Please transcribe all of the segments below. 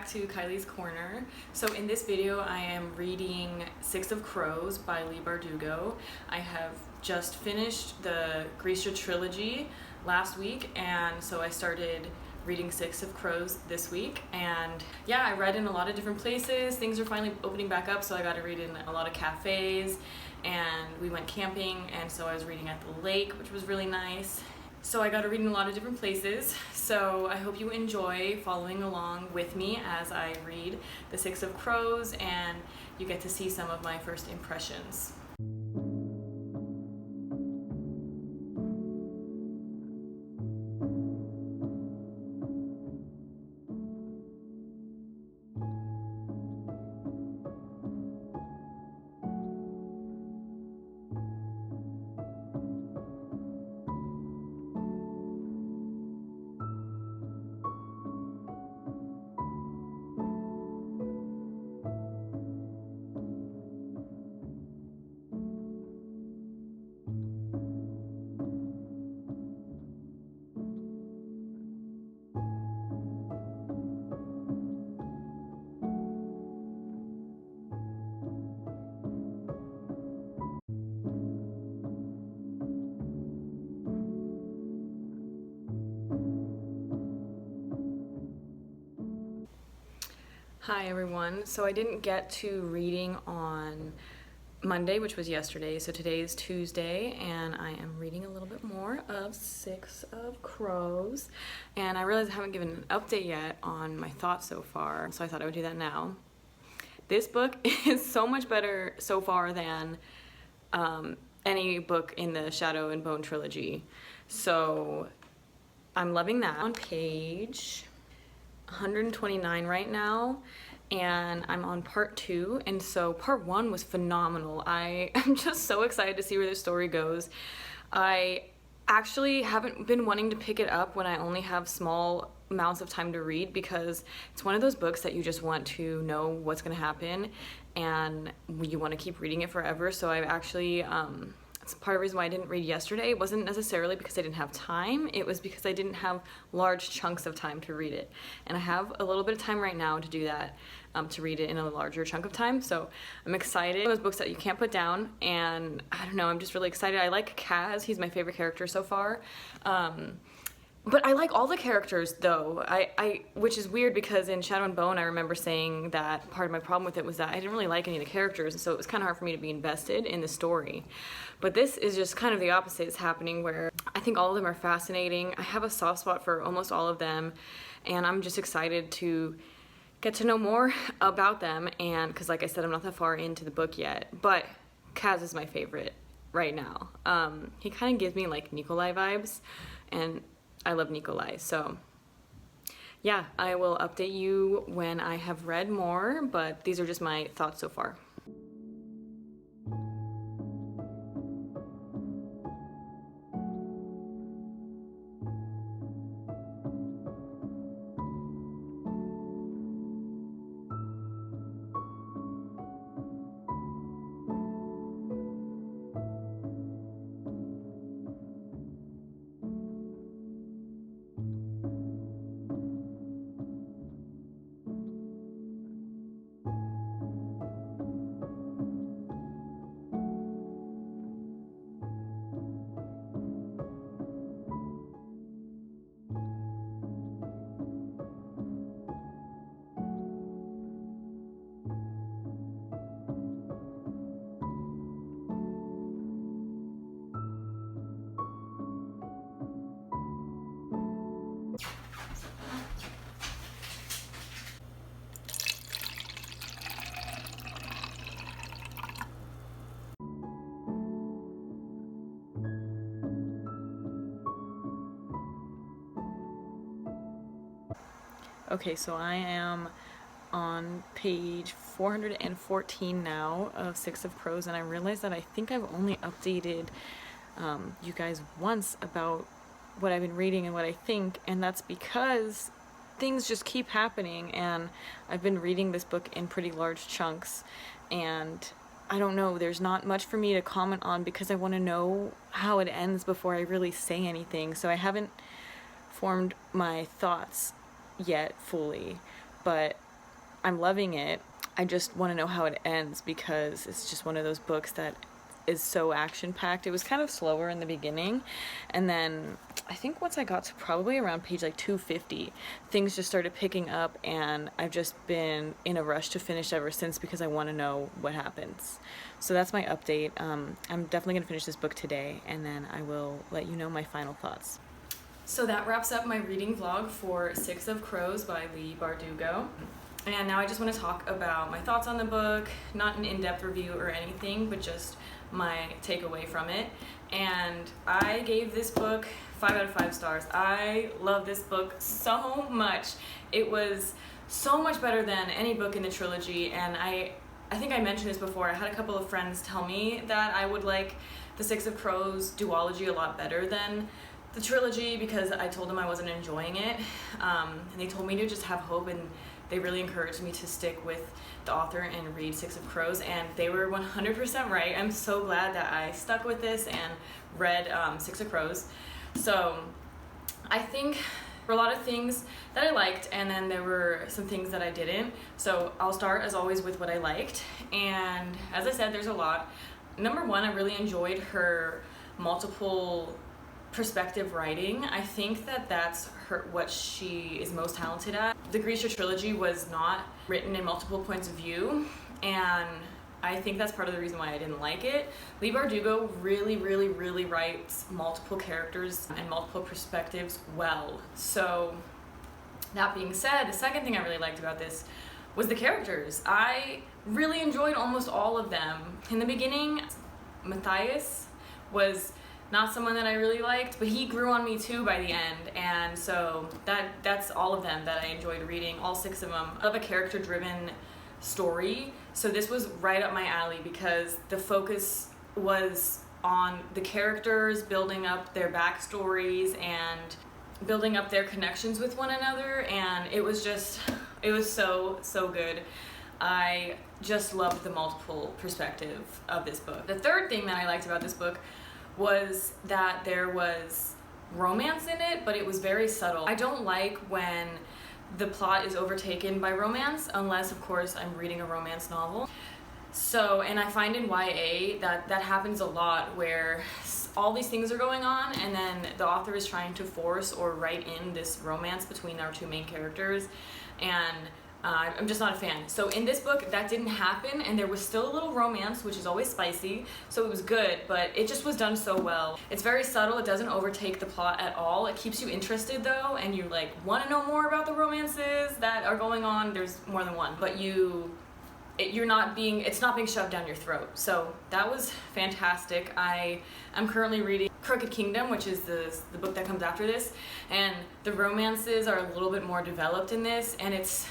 back to Kylie's Corner. So in this video I am reading Six of Crows by Leigh Bardugo. I have just finished the Grisha trilogy last week, and so I started reading Six of Crows this week. And yeah, I read in a lot of different places. Things are finally opening back up, so I got to read in a lot of cafes, and we went camping, and so I was reading at the lake, which was really nice. So I got to read in a lot of different places, so I hope you enjoy following along with me as I read the Six of Crows and you get to see some of my first impressions. Hi everyone. So I didn't get to reading on Monday, which was yesterday, so today is Tuesday, and I am reading a little bit more of Six of Crows. And I realize I haven't given an update yet on my thoughts so far, so I thought I would do that now. This book is so much better so far than any book in the Shadow and Bone trilogy. So I'm loving that. On page 129 right now, and I'm on part 2, and so part 1 was phenomenal. I am just so excited to see where the story goes. I actually haven't been wanting to pick it up when I only have small amounts of time to read, because it's one of those books that you just want to know what's going to happen and you want to keep reading it forever. So I've actually it's part of the reason why I didn't read yesterday. It wasn't necessarily because I didn't have time, it was because I didn't have large chunks of time to read it. And I have a little bit of time right now to do that, to read it in a larger chunk of time. So I'm excited. Those books that you can't put down, and I don't know, I'm just really excited. I like Kaz, he's my favorite character so far. But I like all the characters though, which is weird because in Shadow and Bone I remember saying that part of my problem with it was that I didn't really like any of the characters, and so it was kind of hard for me to be invested in the story. But this is just kind of the opposite is happening, where I think all of them are fascinating. I have a soft spot for almost all of them, and I'm just excited to get to know more about them, and because like I said, I'm not that far into the book yet, but Kaz is my favorite right now. He kind of gives me like Nikolai vibes, and I love Nikolai, so yeah, I will update you when I have read more, but these are just my thoughts so far. Okay, so I am on page 414 now of Six of Crows, and I realized that I think I've only updated you guys once about what I've been reading and what I think, and that's because things just keep happening, and I've been reading this book in pretty large chunks, and I don't know, there's not much for me to comment on because I want to know how it ends before I really say anything, so I haven't formed my thoughts yet fully, but I'm loving it. I just want to know how it ends because it's just one of those books that is so action-packed. It was kind of slower in the beginning, and then I think once I got to probably around page like 250, things just started picking up, and I've just been in a rush to finish ever since because I want to know what happens. So that's my update. I'm definitely going to finish this book today, and then I will let you know my final thoughts. So that wraps up my reading vlog for Six of Crows by Leigh Bardugo. And now I just want to talk about my thoughts on the book, not an in-depth review or anything, but just my takeaway from it. And I gave this book 5 out of 5 stars. I love this book so much. It was so much better than any book in the trilogy, and I think I mentioned this before. I had a couple of friends tell me that I would like the Six of Crows duology a lot better than the trilogy because I told them I wasn't enjoying it, and they told me to just have hope, and they really encouraged me to stick with the author and read Six of Crows, and they were 100% right. I'm so glad that I stuck with this and read Six of Crows. So I think there were a lot of things that I liked, and then there were some things that I didn't. So I'll start, as always, with what I liked, and as I said, there's a lot. Number one, I really enjoyed her multiple perspective writing. I think that that's what she is most talented at. The Grisha trilogy was not written in multiple points of view, and I think that's part of the reason why I didn't like it. Leigh Bardugo really writes multiple characters and multiple perspectives well. So that being said, the second thing I really liked about this was the characters. I really enjoyed almost all of them. In the beginning, Matthias was not someone that I really liked, but he grew on me too by the end, and so that's all of them that I enjoyed reading, all 6 of them. I love a character-driven story, so this was right up my alley because the focus was on the characters, building up their backstories and building up their connections with one another, and it was so good. I just loved the multiple perspective of this book. The third thing that I liked about this book was that there was romance in it, but it was very subtle. I don't like when the plot is overtaken by romance, unless of course I'm reading a romance novel. So, and I find in YA that happens a lot, where all these things are going on and then the author is trying to force or write in this romance between our 2 main characters, and I'm just not a fan. So in this book, that didn't happen, and there was still a little romance, which is always spicy, so it was good, but it just was done so well. It's very subtle, it doesn't overtake the plot at all. It keeps you interested though, and you like want to know more about the romances that are going on. There's more than one, but it's not being shoved down your throat. So that was fantastic. I am currently reading Crooked Kingdom, which is the book that comes after this, and the romances are a little bit more developed in this, and it's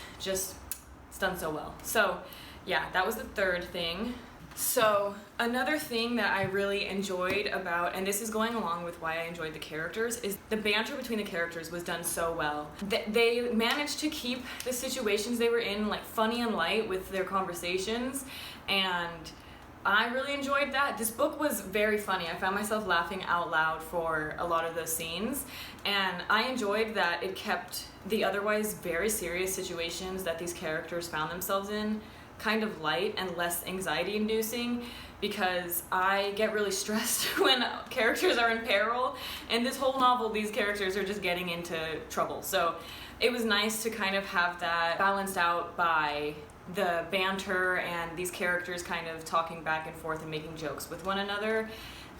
done so well. So yeah, that was the third thing. So another thing that I really enjoyed about, and this is going along with why I enjoyed the characters, is the banter between the characters was done so well. They managed to keep the situations they were in like funny and light with their conversations, and I really enjoyed that. This book was very funny. I found myself laughing out loud for a lot of those scenes, and I enjoyed that it kept the otherwise very serious situations that these characters found themselves in kind of light and less anxiety inducing, because I get really stressed when characters are in peril, and this whole novel these characters are just getting into trouble. So it was nice to kind of have that balanced out by the banter and these characters kind of talking back and forth and making jokes with one another,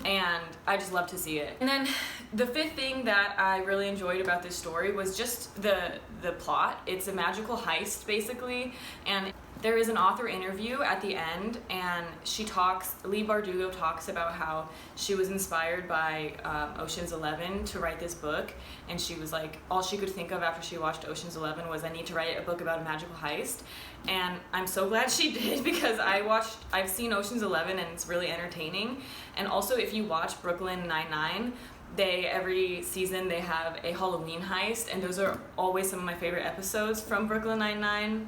and I just love to see it. And then the fifth thing that I really enjoyed about this story was just the plot. It's a magical heist basically, and there is an author interview at the end, and Leigh Bardugo talks about how she was inspired by Ocean's 11 to write this book, and she was like, all she could think of after she watched Ocean's 11 was, I need to write a book about a magical heist. And I'm so glad she did, because I've seen Ocean's 11 and it's really entertaining. And also if you watch Brooklyn Nine-Nine, every season they have a Halloween heist, and those are always some of my favorite episodes from Brooklyn Nine-Nine,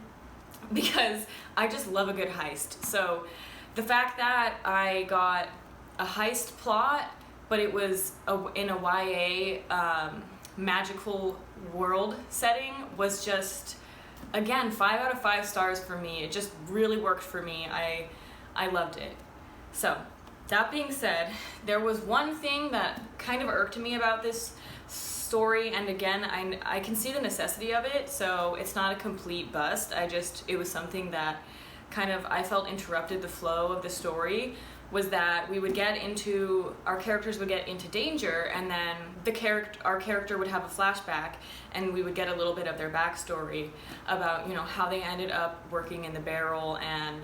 because I just love a good heist. So the fact that I got a heist plot, but it was in a YA magical world setting, was just again, 5 out of 5 stars for me. It just really worked for me. I loved it. So, that being said, there was one thing that kind of irked me about this story, and again, I can see the necessity of it, so it's not a complete bust. It was something that kind of, I felt interrupted the flow of the story, was that our characters would get into danger, and then our character would have a flashback, and we would get a little bit of their backstory about, how they ended up working in the barrel and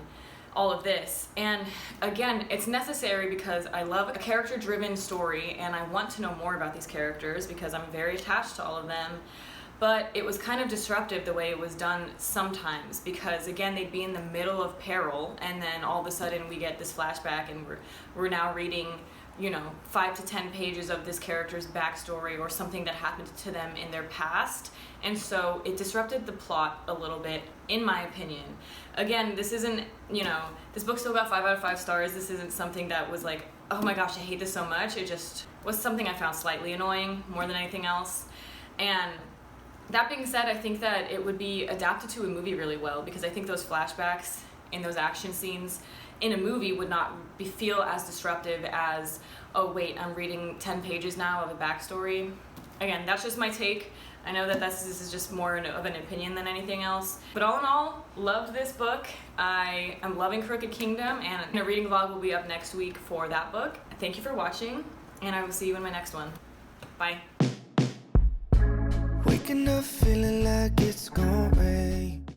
all of this. And again, it's necessary because I love a character-driven story, and I want to know more about these characters because I'm very attached to all of them. But it was kind of disruptive the way it was done sometimes, because again, they'd be in the middle of peril, and then all of a sudden we get this flashback, and we're now reading 5 to 10 pages of this character's backstory or something that happened to them in their past. And so it disrupted the plot a little bit, in my opinion. Again, this isn't, this book still got 5 out of 5 stars. This isn't something that was like, oh my gosh, I hate this so much. It just was something I found slightly annoying more than anything else. And that being said, I think that it would be adapted to a movie really well, because I think those flashbacks in those action scenes in a movie would not feel as disruptive as, oh wait, I'm reading 10 pages now of a backstory. Again, that's just my take. I know that this is just more of an opinion than anything else. But all in all, loved this book. I am loving Crooked Kingdom, and a reading vlog will be up next week for that book. Thank you for watching, and I will see you in my next one. Bye. Waking up feeling like it's gonna rain.